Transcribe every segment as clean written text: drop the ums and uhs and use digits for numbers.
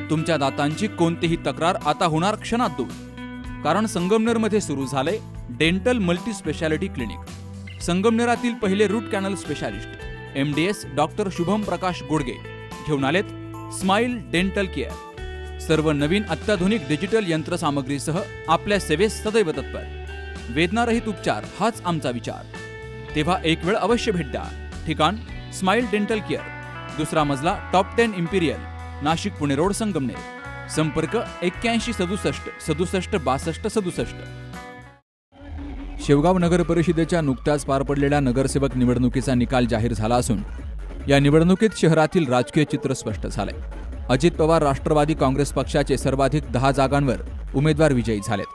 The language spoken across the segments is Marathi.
तुमच्या दातांची कोणतीही तक्रार आता होणार क्षणात दूर. कारण संगमनेरमध्ये सुरू झाले डेंटल मल्टी स्पेशालिटी क्लिनिक. संगमनेरातील पहिले root canal specialist MDS doctor Shubham Prakash Godge घेऊन आलेत स्माइल डेंटल केअर. सर्व नवीन अत्याधुनिक डिजिटल यंत्रसामग्रीसह आपल्या सेवेस सदैव तत्पर. वेदनारहित उपचार हाच आमचा विचार. तेव्हा एक वेळ अवश्य भेट द्या. ठिकाण स्माइल डेंटल केअर, दुसरा मजला, top 10 Imperial, Nashik Pune road, Sangamner. संपर्क 81 67 67 62 67. शेवगाव नगर परिषदेच्या नुकत्याच पार पडलेल्या नगरसेवक निवडणुकीचा निकाल जाहीर झाला असून या निवडणुकीत शहरातील राजकीय चित्र स्पष्ट झाले. अजित पवार राष्ट्रवादी काँग्रेस पक्षाचे सर्वाधिक 10 जागांवर उमेदवार विजयी झालेत.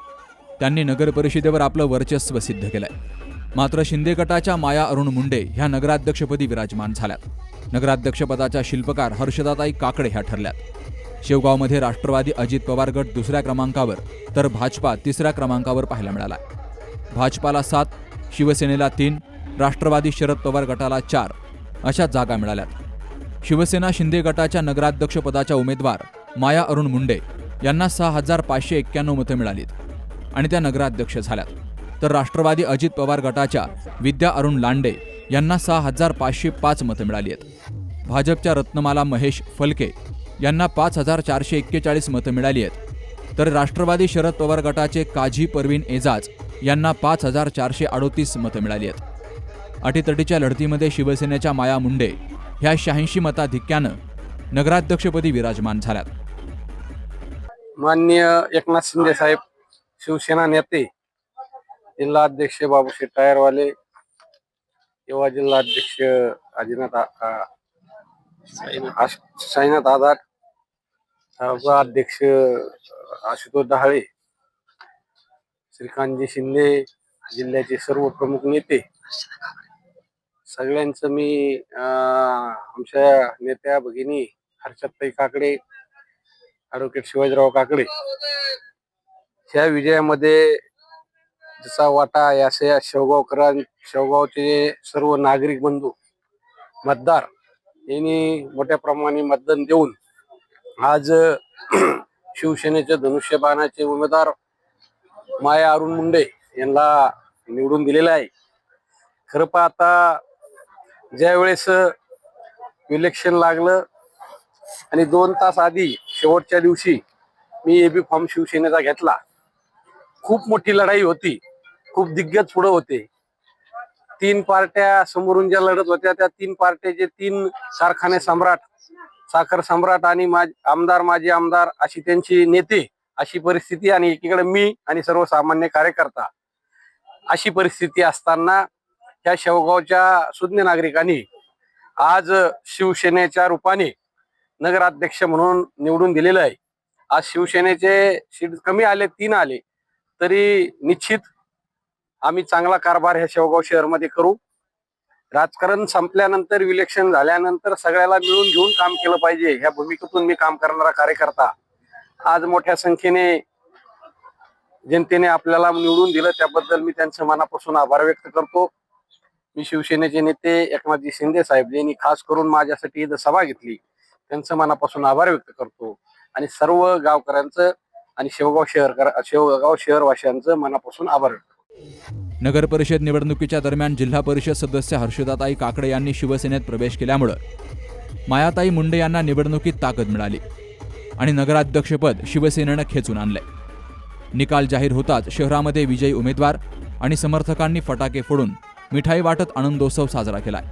त्यांनी नगर परिषदेवर आपलं वर्चस्व सिद्ध केलंय. मात्र शिंदे गटाच्या माया अरुण मुंडे ह्या नगराध्यक्षपदी विराजमान झाल्यात. नगराध्यक्षपदाच्या शिल्पकार हर्षदाताई काकडे ह्या ठरल्यात. शेवगावमध्ये राष्ट्रवादी अजित पवार गट दुसऱ्या क्रमांकावर तर भाजपा तिसऱ्या क्रमांकावर पाहायला मिळाला. भाजपाला 7, शिवसेनेला 3, राष्ट्रवादी शरद पवार गटाला 4 अशा जागा मिळाल्यात. शिवसेना शिंदे गटाच्या नगराध्यक्षपदाच्या उमेदवार माया अरुण मुंडे यांना 6591 मतं मिळालीत आणि त्या नगराध्यक्ष झाल्यात. तर राष्ट्रवादी अजित पवार गटाच्या विद्या अरुण लांडे यांना 6505 मतं मिळाली आहेत. भाजपच्या रत्नमाला महेश फलके यांना 5441 मतं मिळाली आहेत. तर राष्ट्रवादी शरद पवार गटाचे काझी परवीन एजाज यांना 5438 मतं मिळाली आहेत. अटीतटीच्या लढतीमध्ये शिवसेनेच्या माया मुंडे ह्या 86 मताधिक्यानं नगराध्यक्षपदी विराजमान झाल्यात. माननीय एकनाथ शिंदे साहेब, शिवसेना नेते, जिल्हा अध्यक्ष बाबूशेठ टायरवाले, युवा जिल्हा अध्यक्ष साईनाथ आझाद, अध्यक्ष आशुतोष डहाळे, श्रीकांतजी शिंदे, जिल्ह्याचे सर्व प्रमुख नेते, सगळ्यांचं मी आमच्या नेत्या भगिनी हर्षदाताई काकडे, ॲडव्होकेट शिवाजीराव काकडे ह्या विजयामध्ये जसा वाटा या शेवगावचे सर्व नागरिक बंधू मतदार यांनी मोठ्या प्रमाणे मतदान देऊन आज शिवसेनेचे धनुष्यबाणाचे उमेदवार माया अरुण मुंडे यांना निवडून दिलेलं आहे. खरं पाहता ज्या वेळेस इलेक्शन लागलं आणि 2 तास आधी शेवटच्या दिवशी मी AB फॉर्म शिवसेनेचा घेतला. खूप मोठी लढाई होती, खूप दिग्गज पुढे होते. 3 पार्ट्या समोरून ज्या लढत होत्या त्या 3 पार्ट्याचे 3 कारखाने सम्राट, साखर सम्राट आणि आमदार, माजी आमदार अशी त्यांची नेते, अशी परिस्थिती आणि एकीकडे मी आणि सर्वसामान्य कार्यकर्ता अशी परिस्थिती असताना ह्या शेवगावच्या सुज्ञ नागरिकांनी आज शिवसेनेच्या रूपाने नगराध्यक्ष म्हणून निवडून दिलेलं आहे. आज शिवसेनेचे सीट कमी आले, 3 आले, तरी निश्चित आम्ही चांगला कारभार ह्या शेवगाव शहरमध्ये करू. राजकारण संपल्यानंतर, इलेक्शन झाल्यानंतर सगळ्याला मिळून घेऊन काम केलं पाहिजे ह्या भूमिकेतून मी काम करणारा कार्यकर्ता. आज मोठ्या संख्येने जनतेने आपल्याला निवडून दिलं, त्याबद्दल मी त्यांचं मनापासून आभार व्यक्त करतो. मी शिवसेनेचे नेते एकनाथजी शिंदे साहेब यांनी खास करून माझ्यासाठी इथं सभा घेतली, त्यांचं मनापासून आभार व्यक्त करतो आणि सर्व गावकऱ्यांचं आणि शेवगाव शहरवासियांचं मनापासून आभार व्यक्त करतो. नगर परिषद निवडणुकीच्या दरम्यान जिल्हा परिषद सदस्य हर्षदाताई काकडे यांनी शिवसेनेत प्रवेश केल्यामुळे मायाताई मुंडे यांना निवडणुकीत ताकद मिळाली आणि नगराध्यक्षपद शिवसेनेनं खेचून आणलंय. निकाल जाहीर होताच शहरामध्ये विजयी उमेदवार आणि समर्थकांनी फटाके फोडून मिठाई वाटत आनंदोत्सव साजरा केलाय.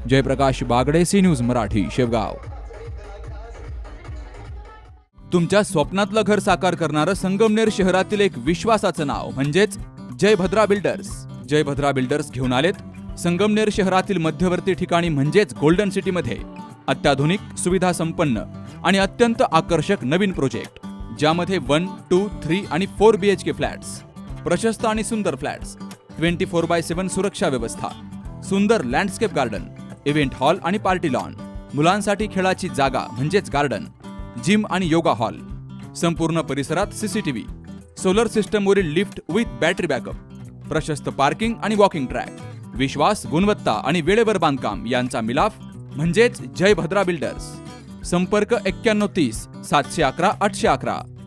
Jayprakash Bagade, C news Marathi, Shevgaon. तुमच्या स्वप्नातलं घर साकार करणारं संगमनेर शहरातील एक विश्वासाचं नाव म्हणजेच जयभद्रा बिल्डर्स. जयभद्रा बिल्डर्स घेऊन आलेत संगमनेर शहरातील मध्यवर्ती ठिकाणी म्हणजेच गोल्डन सिटीमध्ये अत्याधुनिक, सुविधा संपन्न आणि अत्यंत आकर्षक नवीन प्रोजेक्ट, ज्यामध्ये 1, 2, 3 आणि 4 BHK फ्लॅट्स, प्रशस्त आणि सुंदर फ्लॅट्स, 24/7 सुरक्षा व्यवस्था, सुंदर लँडस्केप गार्डन, इव्हेंट हॉल आणि पार्टी लॉन, मुलांसाठी खेळाची जागा म्हणजेच गार्डन, जिम आणि योगा हॉल, संपूर्ण परिसरात CCTV, सोलर सिस्टमवरील लिफ्ट विथ बॅटरी बॅकअप, प्रशस्त पार्किंग आणि वॉकिंग ट्रॅक, विश्वास, गुणवत्ता आणि वेळेवर बांधकाम यांचा मिलाफ म्हणजेच जयभद्रा बिल्डर्स. संपर्क 9130 711 811.